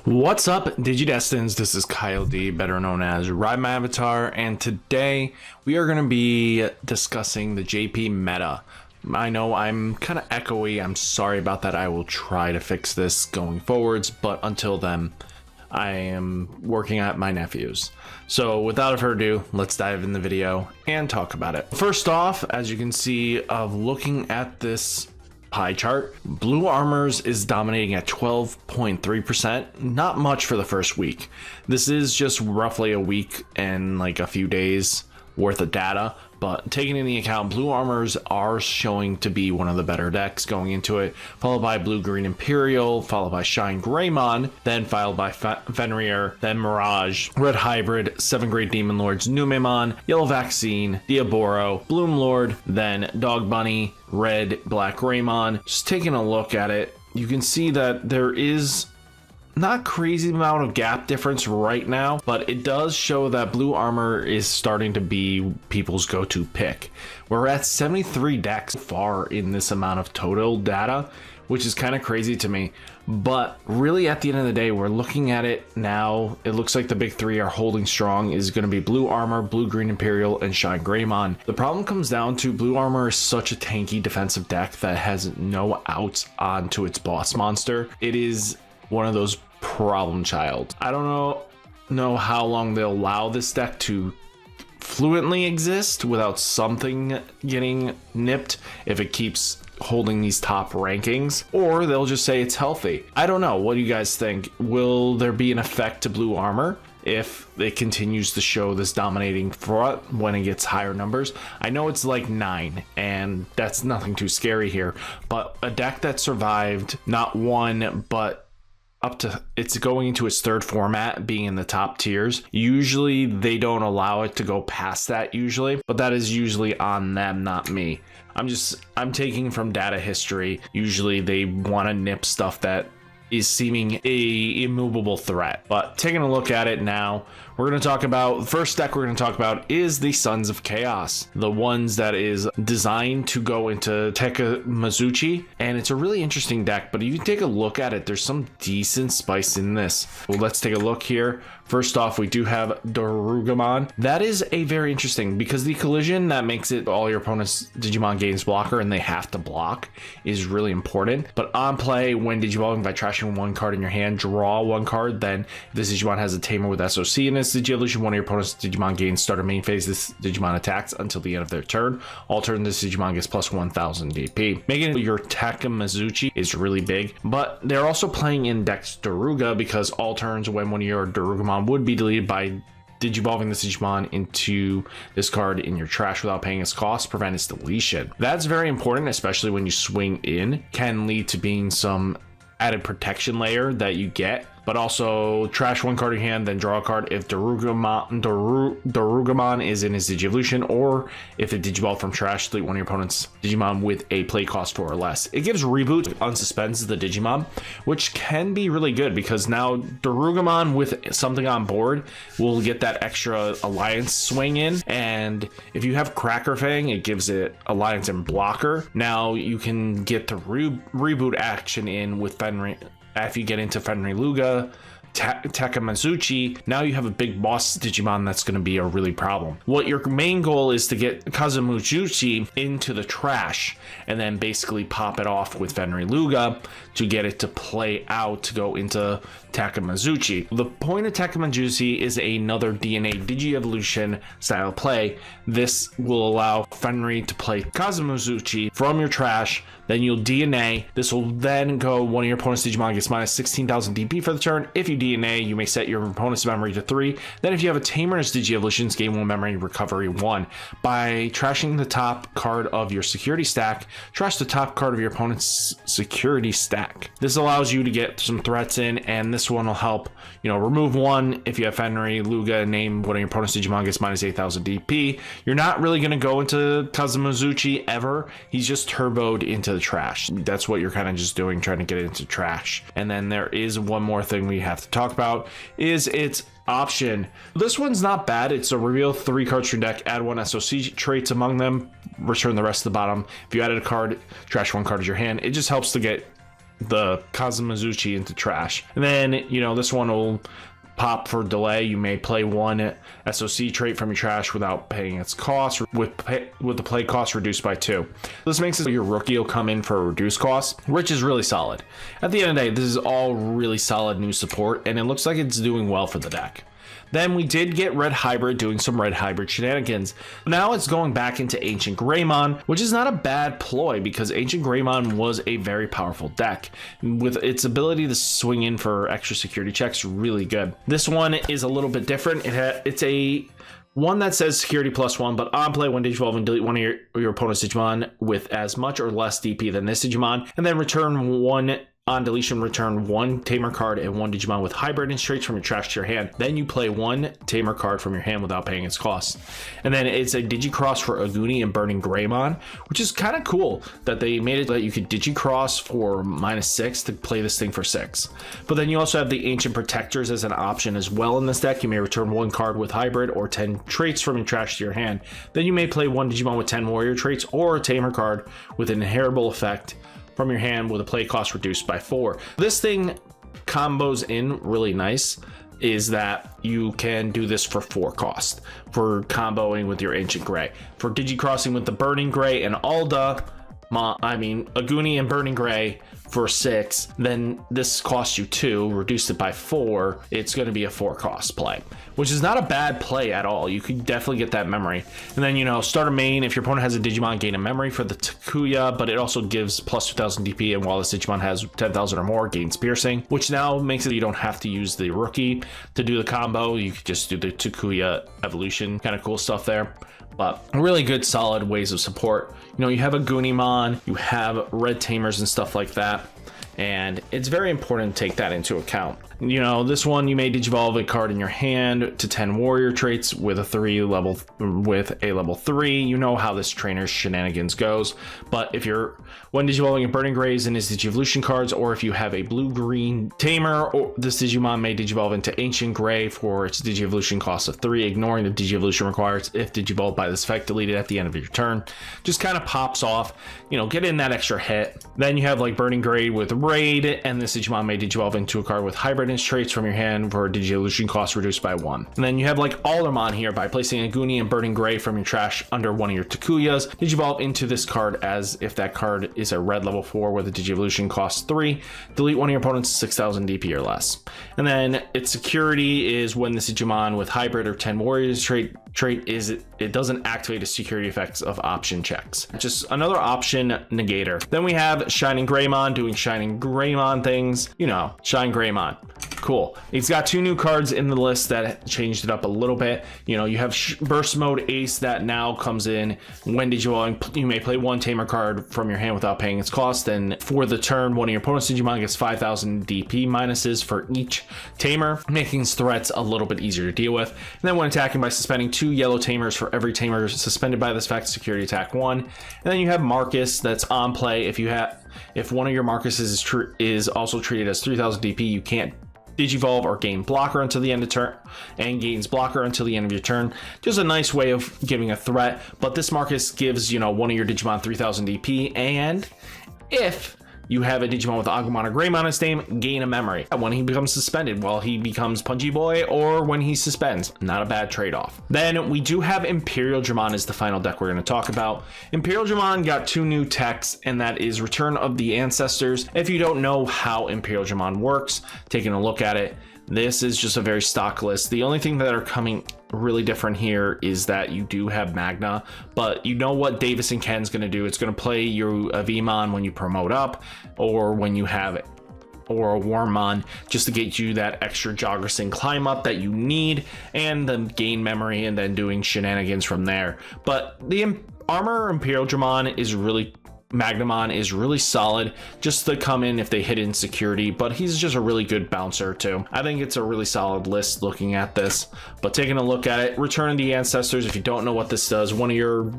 What's up, Digidestins? This is Kyle D, better known as RideMyAvatar, and today we are going to be discussing the JP meta. I know I'm kind of echoey. I'm sorry about that. I will try to fix this going forwards, but until then, I am working at my nephew's. So without further ado, let's dive in the video and talk about it. First off, as you can see, looking at this pie chart, blue armors is dominating at 12.3%. Not much for the first week. This is just roughly a week and like a few days worth of data, but taking into account, blue armors are showing to be one of the better decks going into it, followed by blue green Imperial, followed by ShineGreymon, then followed by Fenrir, then Mirage, red hybrid, 7 great demon lords, Numemon, yellow vaccine, Diaboro, bloom lord, then dog bunny, red black Greymon. Just taking a look at it, you can see that there is not crazy amount of gap difference right now, but it does show that blue armor is starting to be people's go-to pick. We're at 73 decks far in this amount of total data, which is kind of crazy to me. But really, at the end of the day, we're looking at it now. It looks like the big three are holding strong. Is going to be blue armor, blue green Imperial, and ShineGreymon. The problem comes down to blue armor is such a tanky defensive deck that has no outs onto its boss monster. It is one of those problem child. I don't know how long they'll allow this deck to fluently exist without something getting nipped if it keeps holding these top rankings, or they'll just say it's healthy. I don't know. What do you guys think? Will there be an effect to blue armor if it continues to show this dominating front when it gets higher numbers? I know it's like 9, and that's nothing too scary here, but a deck that survived not one but up to, it's going into its third format, being in the top tiers. Usually they don't allow it to go past that usually, but that is usually on them, not me. I'm taking from data history. Usually they want to nip stuff that is seeming a immovable threat. But taking a look at it now, we're going to talk about, the first deck we're going to talk about is the Sons of Chaos, the ones that is designed to go into Tekka Mizuchi, and it's a really interesting deck. But if you take a look at it, there's some decent spice in this. Well, let's take a look here. First off, we do have Digimon. That is a very interesting, because the collision that makes it all your opponent's Digimon gains blocker and they have to block is really important. But on play, when Digivolving by trashing one card in your hand, draw one card. Then if this Digimon has a tamer with SOC in its Digivolution, one of your opponent's Digimon gains start a main phase. This Digimon attacks until the end of their turn. All turn, this Digimon gets plus 1000 DP. Making it your Tekka Mizuchi is really big, but they're also playing in decks Daruga, because all turns when one of your Darugamon would be deleted by Digivolving this Digimon into this card in your trash without paying its cost, prevent its deletion. That's very important, especially when you swing in. Can lead to being some added protection layer that you get. But also trash one card in your hand, then draw a card if Darugamon is in his Digivolution, or if it Digivolved from trash, delete one of your opponent's Digimon with a play cost 4 or less. It gives reboot, unsuspends the Digimon, which can be really good, because now Darugamon with something on board will get that extra alliance swing in. And if you have Cracker Fang, it gives it alliance and blocker. Now you can get the reboot action in with Fenrir. If you get into Fenriloogamon, Tekka Mizuchi, now you have a big boss Digimon that's going to be a really problem. What your main goal is to get Kazumizuchi into the trash and then basically pop it off with Fenrilooga to get it to play out to go into Tekka Mizuchi. The point of Tekka Mizuchi is another DNA Digi-Evolution style play. This will allow Fenrir to play Kazumizuchi from your trash, then you'll DNA. This will then go, one of your opponent's Digimon gets minus 16,000 DP for the turn. If you DNA, you may set your opponent's memory to 3. Then if you have a Tamer's Digi-Evolutions, gain 1 memory, recovery 1. By trashing the top card of your security stack, trash the top card of your opponent's security stack. This allows you to get some threats in, and this one will help, remove 1 if you have Fenrilooga, name one of your opponent's Digimon gets minus 8,000 DP. You're not really going to go into Kazumizuchi ever. He's just turboed into the trash. That's what you're kind of just doing, trying to get it into trash. And then there is one more thing we have to talk about, is its option. This one's not bad. It's a reveal 3 cards to your deck, add 1 SOC traits among them, return the rest to the bottom. If you added a card, trash 1 card as your hand. It just helps to get the Kazamazuchi into trash. And then, you know, this one will pop for delay. You may play one SOC trait from your trash without paying its cost, with the play cost reduced by 2. This makes it so your rookie will come in for a reduced cost, which is really solid. At the end of the day, this is all really solid new support, and it looks like it's doing well for the deck. Then we did get Red Hybrid doing some Red Hybrid shenanigans. Now it's going back into Ancient Greymon, which is not a bad ploy because Ancient Greymon was a very powerful deck. With its ability to swing in for extra security checks, really good. This one is a little bit different. It's a one that says security +1, but on play, when Digivolve and delete one of your opponent's Digimon with as much or less DP than this Digimon, and then return one. On deletion, return one Tamer card and one Digimon with Hybrid and traits from your trash to your hand. Then you play one Tamer card from your hand without paying its cost. And then it's a Digicross for Aguni and Burning Greymon, which is kind of cool that they made it that you could Digicross for -6 to play this thing for 6. But then you also have the Ancient Protectors as an option as well in this deck. You may return one card with Hybrid or 10 traits from your trash to your hand. Then you may play one Digimon with 10 Warrior traits or a Tamer card with an inheritable effect from your hand with a play cost reduced by 4. This thing combos in really nice is that you can do this for 4 cost for comboing with your Ancient Gray, for Digicrossing with the Burning Gray and Alda, Aguni and Burning Gray for 6. Then this costs you 2, reduced it by 4. It's going to be a 4 cost play, which is not a bad play at all. You could definitely get that memory. And then, you know, start a main. If your opponent has a Digimon, gain a memory for the Takuya, but it also gives plus 2000 DP. And while this Digimon has 10,000 or more, gains piercing, which now makes it you don't have to use the rookie to do the combo. You could just do the Takuya evolution. Kind of cool stuff there. But really good, solid ways of support. You know, you have a Gunimon, you have Red Tamers and stuff like that. And it's very important to take that into account. You know, this one, you may Digivolve a card in your hand to 10 warrior traits with a level 3. You know how this trainer's shenanigans goes. But if you're when Digivolving a Burning Grays in his Digivolution cards, or if you have a blue-green Tamer, or this Digimon may Digivolve into Ancient Gray for its Digivolution cost of 3, ignoring the Digivolution requires if Digivolved by this effect deleted at the end of your turn. Just kind of pops off, you know, get in that extra hit. Then you have like Burning Gray with Raid, and this Digimon may Digivolve into a card with Hybrid and traits from your hand for a Digivolution cost reduced by 1. And then you have like Aldermon here by placing a Aguni and Burning Gray from your trash under one of your Takuyas. Digivolve into this card as if that card is a red level 4 with a Digivolution cost 3. Delete one of your opponent's 6000 DP or less. And then its security is when this Digimon with Hybrid or 10 Warriors trait is it doesn't activate the security effects of option checks. Just another option negator. Then we have ShineGreymon doing ShineGreymon things. You know, ShineGreymon. Cool. It's got 2 new cards in the list that changed it up a little bit. You know, you have Burst Mode Ace that now comes in when Digivolving. You may play one Tamer card from your hand without paying its cost. And for the turn, one of your opponent's Digimon gets 5000 DP minuses for each Tamer, making threats a little bit easier to deal with. And then when attacking by suspending 2 yellow Tamers for every Tamer suspended by this effect, security attack 1. And then you have Marcus that's on play. If one of your Marcuses is also treated as 3000 DP, you can't Digivolve or gain blocker until the end of turn, and gains blocker until the end of your turn. Just a nice way of giving a threat. But this Marcus gives, you know, one of your Digimon 3000 DP, and if you have a Digimon with Agumon or Greymon in its name, gain a memory when he becomes suspended, while he becomes Punchy Boy, or when he suspends. Not a bad trade-off. Then we do have Imperialdramon as the final deck we're going to talk about. Imperialdramon got 2 new techs, and that is Return of the Ancestors. If you don't know how Imperialdramon works, taking a look at it, this is just a very stock list. The only thing that are coming really different here is that you do have Magna, but you know what Davis and Ken's going to do. It's going to play your Vmon when you promote up, or when you have it, or a Wormmon, just to get you that extra Joggerson climb up that you need, and then gain memory, and then doing shenanigans from there. But the Armor Imperialdramon is really Magnamon is really solid just to come in if they hit insecurity, but he's just a really good bouncer too. I think it's a really solid list looking at this, but taking a look at it, Return of the Ancestors, if you don't know what this does, one of your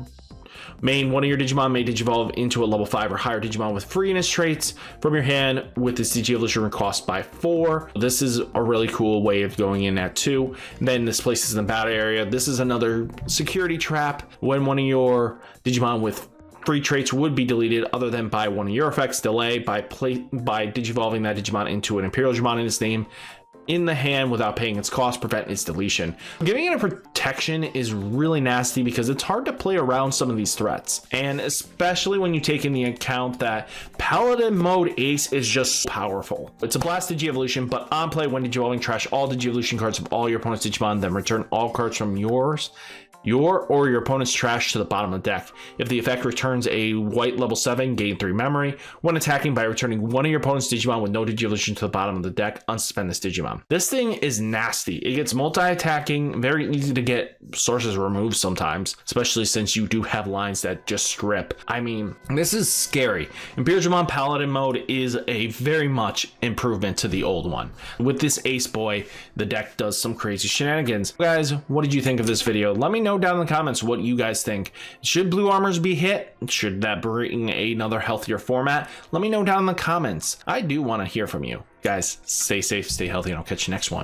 Digimon may Digivolve into a level 5 or higher Digimon with freeness traits from your hand with this Digivolution cost by 4. This is a really cool way of going in at 2. Then this places in the battle area. This is another security trap when one of your Digimon with free traits would be deleted other than by one of your effects, delay, by digivolving that Digimon into an Imperialdramon in its name in the hand without paying its cost, prevent its deletion. Giving it a protection is really nasty because it's hard to play around some of these threats, and especially when you take into account that Paladin mode Ace is just powerful. It's a blast Digi-evolution, but on play when digivolving, trash all Digi-evolution cards of all your opponent's Digimon, then return all cards from your or your opponent's trash to the bottom of the deck. If the effect returns a white level 7, gain 3 memory. When attacking, by returning one of your opponent's Digimon with no Digi-evolution to the bottom of the deck, unsuspend this Digimon. This thing is nasty. It gets multi-attacking, very easy to get sources removed sometimes, especially since you do have lines that just strip. I mean, this is scary. Imperialdramon Paladin mode is a very much improvement to the old one. With this Ace Boy, the deck does some crazy shenanigans. Guys, what did you think of this video? Let me know down in the comments what you guys think. Should blue armors be hit? Should that bring another healthier format? Let me know down in the comments. I do want to hear from you. Guys, stay safe, stay healthy, and I'll catch you next one.